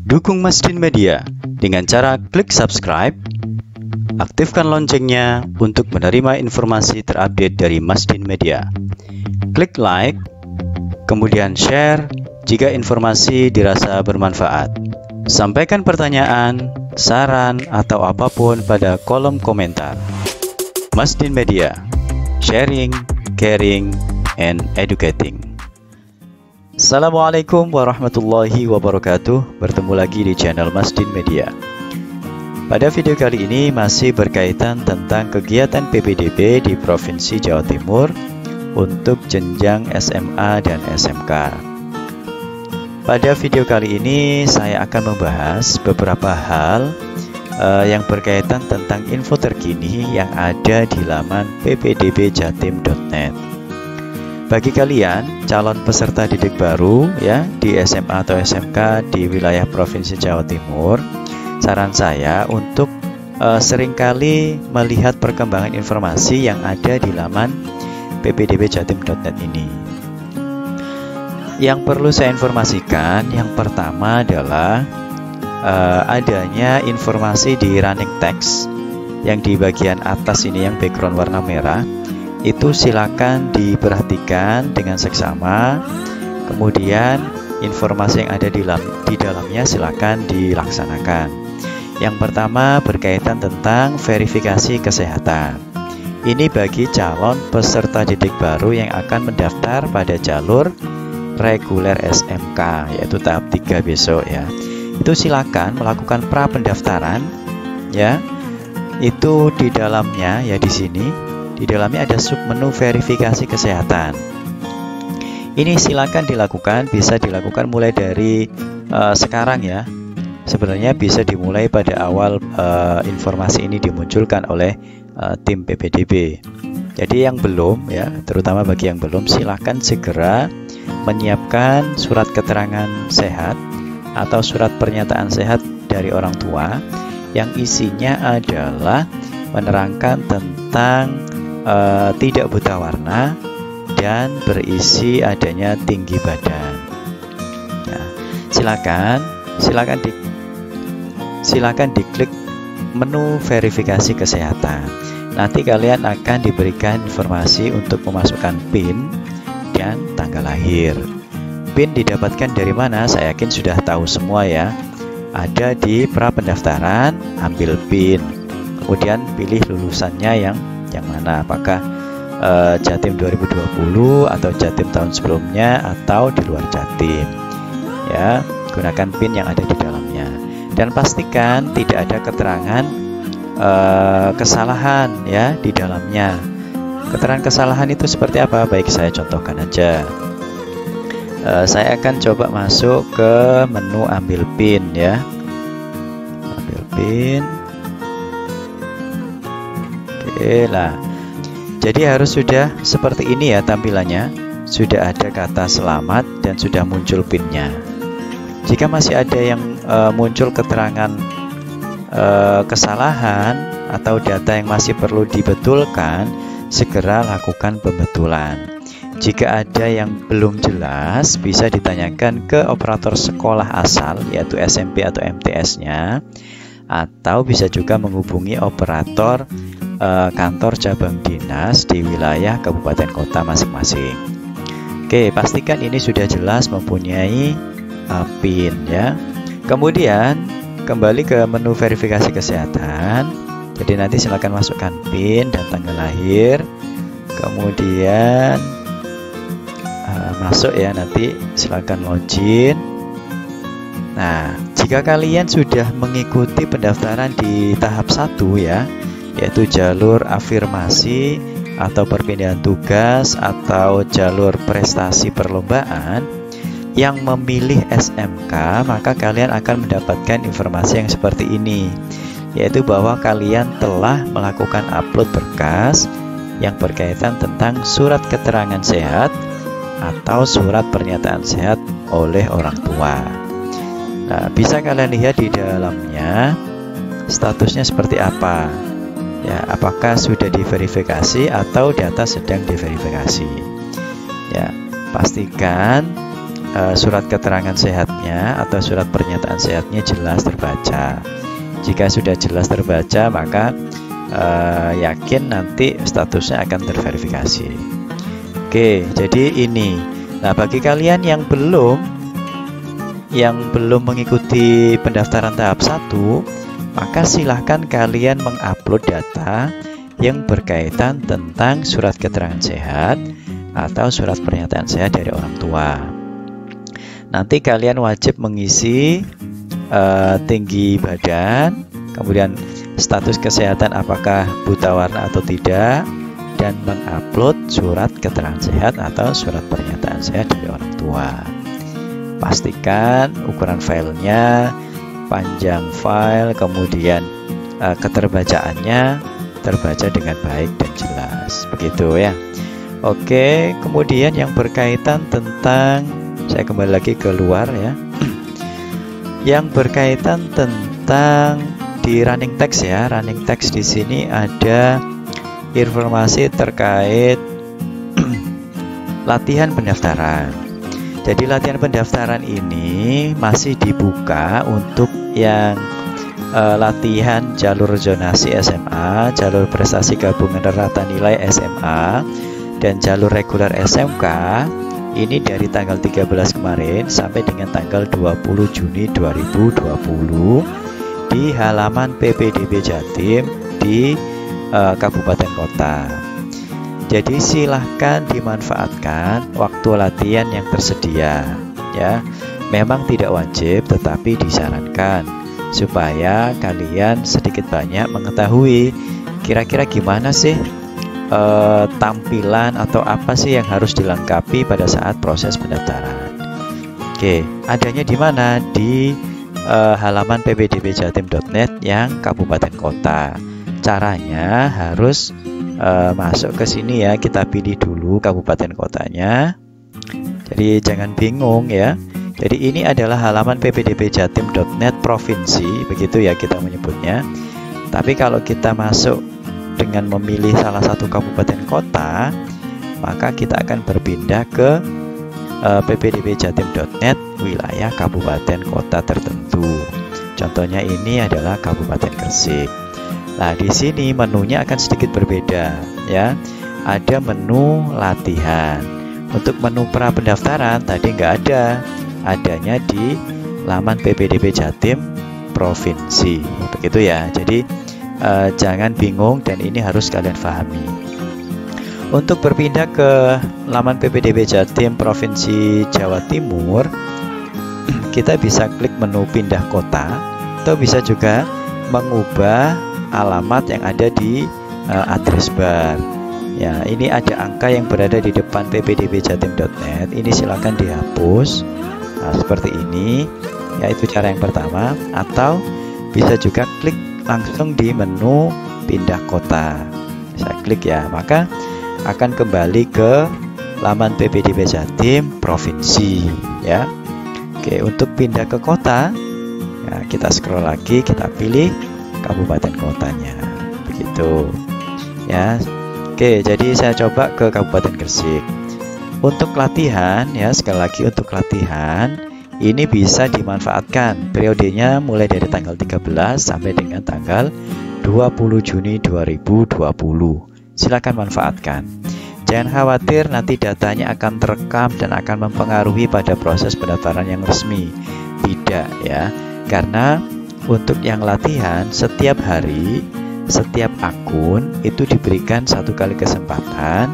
Dukung Masdin Media dengan cara klik subscribe, aktifkan loncengnya untuk menerima informasi terupdate dari Masdin Media. Klik like, kemudian share jika informasi dirasa bermanfaat. Sampaikan pertanyaan, saran, atau apapun pada kolom komentar. Masdin Media, sharing, caring, and educating. Assalamualaikum warahmatullahi wabarakatuh. Bertemu lagi di channel Masdin Media. Pada video kali ini masih berkaitan tentang kegiatan PPDB di Provinsi Jawa Timur untuk jenjang SMA dan SMK. Pada video kali ini saya akan membahas beberapa hal yang berkaitan tentang info terkini yang ada di laman ppdbjatim.net. Bagi kalian calon peserta didik baru ya di SMA atau SMK di wilayah Provinsi Jawa Timur, saran saya untuk seringkali melihat perkembangan informasi yang ada di laman ppdbjatim.net ini. Yang perlu saya informasikan, yang pertama adalah adanya informasi di running text yang di bagian atas ini yang background warna merah. Itu silakan diperhatikan dengan seksama. Kemudian informasi yang ada di dalamnya silakan dilaksanakan. Yang pertama berkaitan tentang verifikasi kesehatan. Ini bagi calon peserta didik baru yang akan mendaftar pada jalur reguler SMK, yaitu tahap 3 besok ya. Itu silakan melakukan pra pendaftaran ya. Itu di dalamnya ya, di sini di dalamnya ada submenu verifikasi kesehatan. Ini silakan dilakukan, bisa dilakukan mulai dari sekarang ya. Sebenarnya bisa dimulai pada awal informasi ini dimunculkan oleh tim PPDB. Jadi yang belum ya, terutama bagi yang belum, silakan segera menyiapkan surat keterangan sehat atau surat pernyataan sehat dari orang tua yang isinya adalah menerangkan tentang tidak buta warna dan berisi adanya tinggi badan. Nah, silakan diklik menu verifikasi kesehatan. Nanti kalian akan diberikan informasi untuk memasukkan PIN dan tanggal lahir. PIN didapatkan dari mana? Saya yakin sudah tahu semua ya. Ada di pra pendaftaran, ambil PIN. Kemudian pilih lulusannya yang mana, apakah Jatim 2020 atau Jatim tahun sebelumnya atau di luar Jatim ya. Gunakan PIN yang ada di dalamnya dan pastikan tidak ada keterangan kesalahan ya di dalamnya. Keterangan kesalahan itu seperti apa? Baik, saya contohkan aja. Saya akan coba masuk ke menu ambil PIN ya. Ambil PIN. Oke lah. Jadi harus sudah seperti ini ya tampilannya. Sudah ada kata selamat dan sudah muncul PIN-nya. Jika masih ada yang muncul keterangan kesalahan atau data yang masih perlu dibetulkan, segera lakukan pembetulan. Jika ada yang belum jelas, bisa ditanyakan ke operator sekolah asal, yaitu SMP atau MTS-nya, atau bisa juga menghubungi operator kantor cabang dinas di wilayah kabupaten kota masing-masing. Oke, pastikan ini sudah jelas mempunyai PIN ya. Kemudian kembali ke menu verifikasi kesehatan. Jadi nanti silakan masukkan PIN dan tanggal lahir. Kemudian masuk ya, nanti silakan login. Nah, jika kalian sudah mengikuti pendaftaran di tahap 1 ya, yaitu jalur afirmasi atau perpindahan tugas atau jalur prestasi perlombaan yang memilih SMK, maka kalian akan mendapatkan informasi yang seperti ini, yaitu bahwa kalian telah melakukan upload berkas yang berkaitan tentang surat keterangan sehat atau surat pernyataan sehat oleh orang tua. Nah, bisa kalian lihat di dalamnya statusnya seperti apa. Ya, apakah sudah diverifikasi atau data sedang diverifikasi. Ya, pastikan surat keterangan sehatnya atau surat pernyataan sehatnya jelas terbaca. Jika sudah jelas terbaca, maka yakin nanti statusnya akan terverifikasi. Oke, jadi ini. Nah, bagi kalian yang belum mengikuti pendaftaran tahap 1, maka silahkan kalian mengupload data yang berkaitan tentang surat keterangan sehat atau surat pernyataan sehat dari orang tua. Nanti kalian wajib mengisi tinggi badan, kemudian status kesehatan apakah buta warna atau tidak, dan mengupload surat keterangan sehat atau surat pernyataan sehat dari orang tua. Pastikan ukuran filenya, panjang file, kemudian keterbacaannya terbaca dengan baik dan jelas. Begitu ya. Oke, kemudian yang berkaitan tentang, saya kembali lagi ke luar ya. Yang berkaitan tentang di running text ya. Running text di sini ada informasi terkait latihan pendaftaran. Jadi latihan pendaftaran ini masih dibuka untuk yang latihan jalur zonasi SMA, jalur prestasi gabungan rata nilai SMA, dan jalur reguler SMK. Ini dari tanggal 13 kemarin sampai dengan tanggal 20 Juni 2020 di halaman PPDB Jatim di kabupaten kota. Jadi silahkan dimanfaatkan waktu latihan yang tersedia ya. Memang tidak wajib, tetapi disarankan supaya kalian sedikit banyak mengetahui kira-kira gimana sih tampilan atau apa sih yang harus dilengkapi pada saat proses pendaftaran. Oke, adanya di mana? Di halaman ppdbjatim.net yang kabupaten kota. Caranya harus masuk ke sini ya, kita pilih dulu kabupaten kotanya. Jadi jangan bingung ya. Jadi ini adalah halaman ppdbjatim.net provinsi, begitu ya kita menyebutnya. Tapi kalau kita masuk dengan memilih salah satu kabupaten kota, maka kita akan berpindah ke ppdbjatim.net wilayah kabupaten kota tertentu. Contohnya ini adalah Kabupaten Gresik. Nah, di sini menunya akan sedikit berbeda ya. Ada menu latihan. Untuk menu pra pendaftaran tadi nggak ada. Adanya di laman PPDB Jatim provinsi. Begitu ya. Jadi jangan bingung dan ini harus kalian pahami. Untuk berpindah ke laman PPDB Jatim provinsi Jawa Timur, kita bisa klik menu pindah kota atau bisa juga mengubah alamat yang ada di address bar. Ya, ini ada angka yang berada di depan ppdbjatim.net. Ini silakan dihapus. Nah, seperti ini. Ya, itu cara yang pertama. Atau bisa juga klik langsung di menu pindah kota. Saya klik ya, maka akan kembali ke laman PPDB Jatim provinsi ya. Oke, untuk pindah ke kota, ya, kita scroll lagi, kita pilih kabupaten kotanya. Begitu. Ya. Oke, jadi saya coba ke Kabupaten Gresik. Untuk latihan ya, sekali lagi untuk latihan ini bisa dimanfaatkan. Periodenya mulai dari tanggal 13 sampai dengan tanggal 20 Juni 2020. Silakan manfaatkan. Jangan khawatir nanti datanya akan terekam dan akan mempengaruhi pada proses pendaftaran yang resmi. Tidak ya. Karena untuk yang latihan setiap hari, setiap akun itu diberikan satu kali kesempatan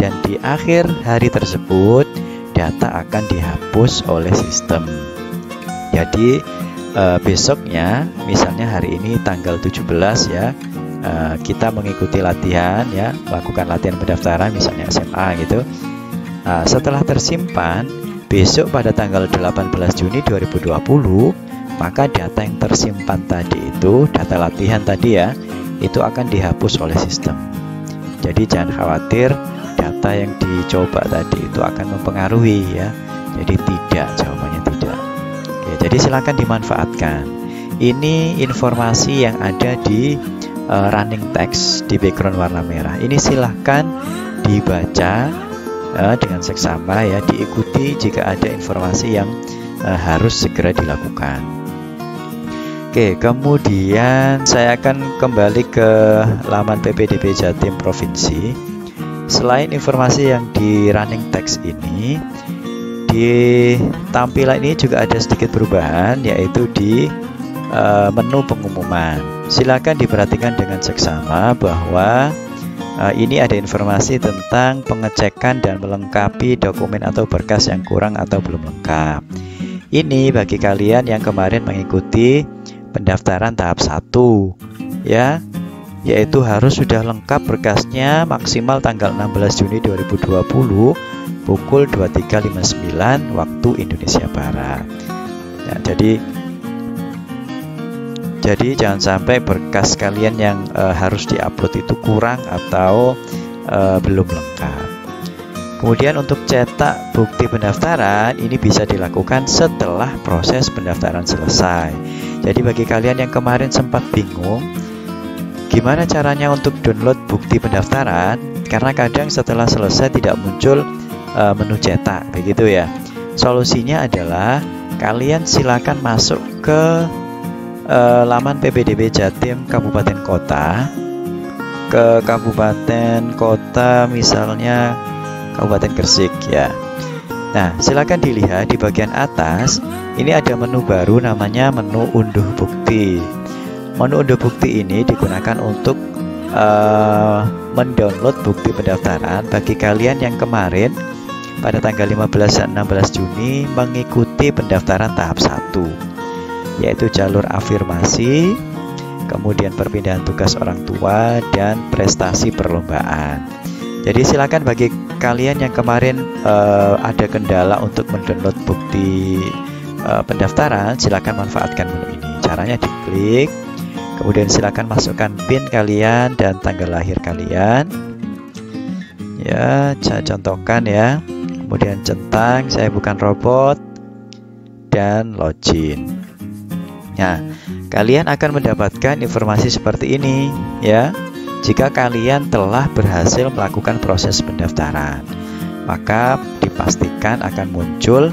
dan di akhir hari tersebut data akan dihapus oleh sistem. Jadi besoknya, misalnya hari ini tanggal 17 ya, kita mengikuti latihan ya, melakukan latihan pendaftaran misalnya SMA gitu. Setelah tersimpan, besok pada tanggal 18 Juni 2020, maka data yang tersimpan tadi itu, data latihan tadi ya, itu akan dihapus oleh sistem. Jadi jangan khawatir data yang dicoba tadi itu akan mempengaruhi ya. Jadi tidak, jawabannya tidak. Oke, jadi silakan dimanfaatkan. Ini informasi yang ada di running text di background warna merah. Ini silahkan dibaca dengan seksama ya, diikuti jika ada informasi yang harus segera dilakukan. Oke, kemudian saya akan kembali ke laman PPDB Jatim Provinsi. Selain informasi yang di running text ini, di tampilan ini juga ada sedikit perubahan, yaitu di menu pengumuman. Silakan diperhatikan dengan seksama bahwa ini ada informasi tentang pengecekan dan melengkapi dokumen atau berkas yang kurang atau belum lengkap. Ini bagi kalian yang kemarin mengikuti pendaftaran tahap 1 ya, yaitu harus sudah lengkap berkasnya maksimal tanggal 16 Juni 2020 pukul 23.59 waktu Indonesia Barat. Ya, jadi jangan sampai berkas kalian yang harus diupload itu kurang atau belum lengkap. Kemudian untuk cetak bukti pendaftaran ini bisa dilakukan setelah proses pendaftaran selesai. Jadi bagi kalian yang kemarin sempat bingung gimana caranya untuk download bukti pendaftaran, karena kadang setelah selesai tidak muncul menu cetak begitu ya. Solusinya adalah kalian silakan masuk ke laman PPDB Jatim Kabupaten Kota, ke Kabupaten Kota misalnya Kabupaten Gresik ya. Nah, silakan dilihat di bagian atas ini ada menu baru namanya menu unduh bukti. Menu unduh bukti ini digunakan untuk mendownload bukti pendaftaran bagi kalian yang kemarin pada tanggal 15 dan 16 Juni mengikuti pendaftaran tahap 1, yaitu jalur afirmasi, kemudian perpindahan tugas orang tua, dan prestasi perlombaan. Jadi silakan bagi kalian yang kemarin ada kendala untuk mendownload bukti pendaftaran, silakan manfaatkan menu ini. Caranya diklik, kemudian silakan masukkan PIN kalian dan tanggal lahir kalian. Ya, saya contohkan ya. Kemudian centang, saya bukan robot, dan login. Nah, kalian akan mendapatkan informasi seperti ini ya. Jika kalian telah berhasil melakukan proses pendaftaran, maka dipastikan akan muncul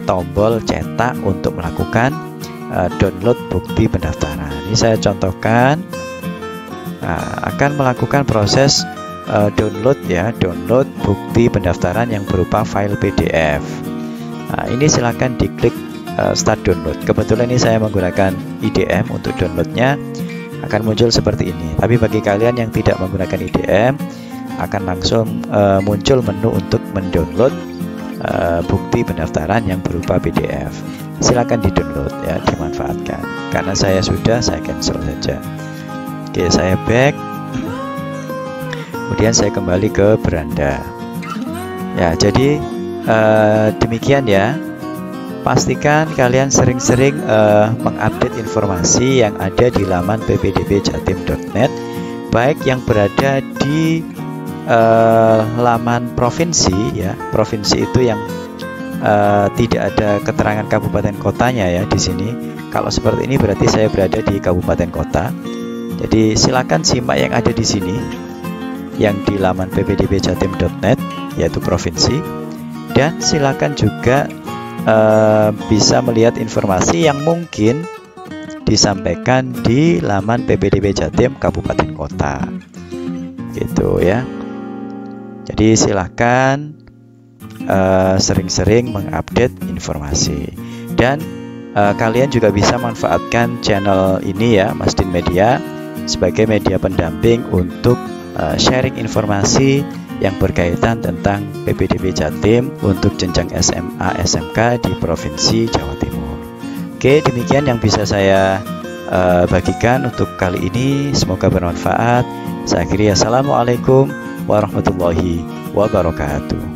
tombol cetak untuk melakukan download bukti pendaftaran. Ini saya contohkan, akan melakukan proses download ya, download bukti pendaftaran yang berupa file PDF. Nah, ini silakan diklik start download. Kebetulan ini saya menggunakan IDM untuk downloadnya, akan muncul seperti ini. Tapi bagi kalian yang tidak menggunakan IDM, akan langsung muncul menu untuk mendownload bukti pendaftaran yang berupa PDF. Silakan di-download ya, dimanfaatkan. Karena saya cancel saja. Oke, saya back. Kemudian saya kembali ke beranda. Ya, jadi demikian ya. Pastikan kalian sering-sering mengupdate informasi yang ada di laman ppdbjatim.net, baik yang berada di laman provinsi ya. Provinsi itu yang tidak ada keterangan kabupaten kotanya ya di sini. Kalau seperti ini berarti saya berada di kabupaten kota. Jadi silakan simak yang ada di sini, yang di laman ppdbjatim.net yaitu provinsi, dan silakan juga bisa melihat informasi yang mungkin disampaikan di laman PPDB Jatim Kabupaten Kota gitu ya. Jadi silakan sering-sering mengupdate informasi, dan kalian juga bisa manfaatkan channel ini ya, Masdin Media, sebagai media pendamping untuk sharing informasi yang berkaitan tentang PPDB Jatim untuk jenjang SMA SMK di Provinsi Jawa Timur. Oke, demikian yang bisa saya bagikan untuk kali ini. Semoga bermanfaat. Saya akhiri, assalamualaikum warahmatullahi wabarakatuh.